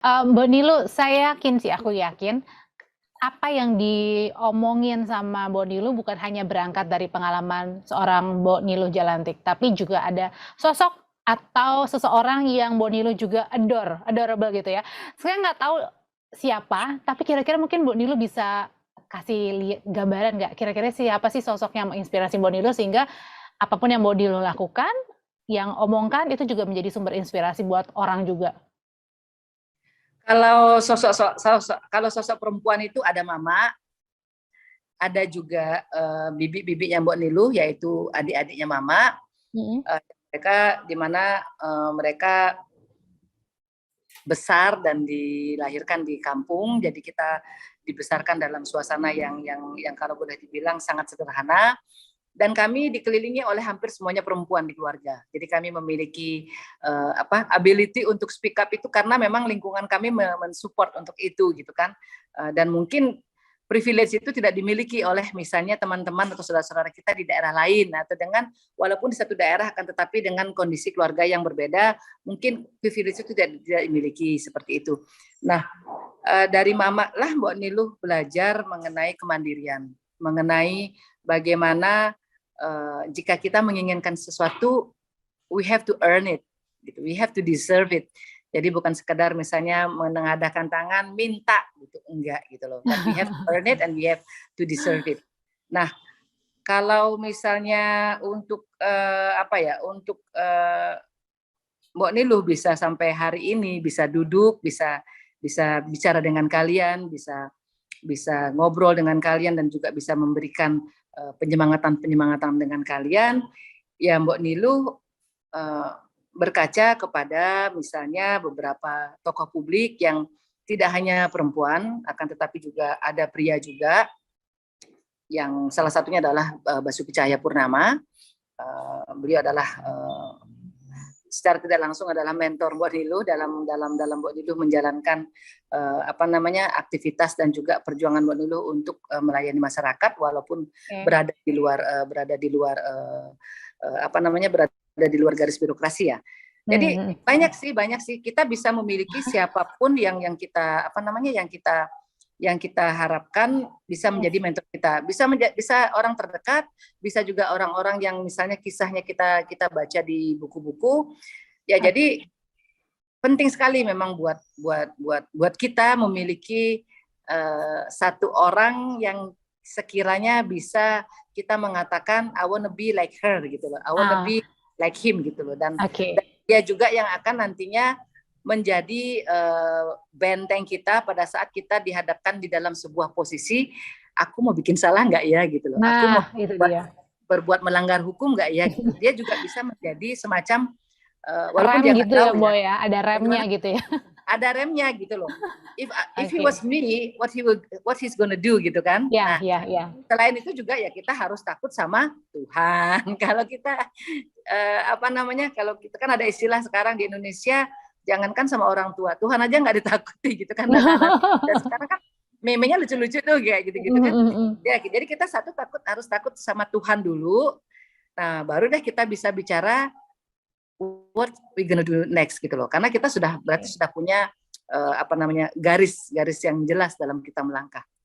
Mbak Nilu, saya yakin sih, aku yakin apa yang diomongin sama Mbak Nilu bukan hanya berangkat dari pengalaman seorang Mbak Nilu Jalantik, tapi juga ada sosok atau seseorang yang Mbak Nilu juga adorable gitu ya. Saya nggak tahu siapa, tapi kira-kira mungkin Mbak Nilu bisa kasih gambaran nggak? Kira-kira siapa sih sosok yang menginspirasi Mbak Nilu sehingga apapun yang Mbak Nilu lakukan, yang omongkan itu juga menjadi sumber inspirasi buat orang juga. Kalau sosok perempuan itu ada mama, ada juga bibi-bibinya Mbok Niluh, yaitu adik-adiknya mama. Mereka di mana mereka besar dan dilahirkan di kampung, jadi kita dibesarkan dalam suasana yang kalau boleh dibilang sangat sederhana. Dan kami dikelilingi oleh hampir semuanya perempuan di keluarga. Jadi kami memiliki ability untuk speak up itu karena memang lingkungan kami mensupport untuk itu gitu kan. Dan mungkin privilege itu tidak dimiliki oleh misalnya teman-teman atau saudara-saudara kita di daerah lain, atau dengan walaupun di satu daerah akan tetapi dengan kondisi keluarga yang berbeda, mungkin privilege itu tidak dimiliki seperti itu. Nah, dari mama lah Mbak Niluh belajar mengenai kemandirian, mengenai bagaimana jika kita menginginkan sesuatu, we have to earn it, gitu. We have to deserve it. Jadi bukan sekedar misalnya menengadahkan tangan minta gitu, enggak gitu loh. But we have to earn it and we have to deserve it. Nah, kalau misalnya untuk untuk Mbak Niluh bisa sampai hari ini bisa duduk, bisa bicara dengan kalian, bisa ngobrol dengan kalian dan juga bisa memberikan penyemangat dengan kalian, ya Mbak Niluh berkaca kepada misalnya beberapa tokoh publik yang tidak hanya perempuan, akan tetapi juga ada pria juga, yang salah satunya adalah Basuki Cahayapurnama. Beliau adalah secara tidak langsung adalah mentor Mbak Niluh dalam Mbak Niluh menjalankan aktivitas dan juga perjuangan Mbak Niluh untuk melayani masyarakat walaupun berada di luar berada di luar garis birokrasi ya. Jadi banyak sih kita bisa memiliki siapapun yang kita harapkan bisa menjadi mentor kita, bisa orang terdekat, bisa juga orang-orang yang misalnya kisahnya kita baca di buku-buku. Ya jadi penting sekali memang buat kita memiliki satu orang yang sekiranya bisa kita mengatakan I wanna be like her gitu loh, I wanna be like him gitu loh, dan dia juga yang akan nantinya menjadi benteng kita pada saat kita dihadapkan di dalam sebuah posisi, aku mau bikin salah nggak ya gitu loh, aku mau berbuat melanggar hukum nggak ya gitu. Dia juga bisa menjadi semacam walaupun dia nggak gitu tahu ya, Boy ya, ada remnya gitu ya. Ada remnya gitu loh. If he was me, what he's gonna do gitu kan. Nah, selain itu juga ya kita harus takut sama Tuhan. Kalau kita kalau kita kan ada istilah sekarang di Indonesia, jangankan sama orang tua, Tuhan aja nggak ditakuti gitu kan. Dan sekarang kan meme-nya lucu-lucu tuh kayak gitu-gitu kan. Ya, jadi kita harus takut sama Tuhan dulu. Nah, baru deh kita bisa bicara what we gonna do next gitu loh, karena kita sudah berarti sudah punya garis yang jelas dalam kita melangkah.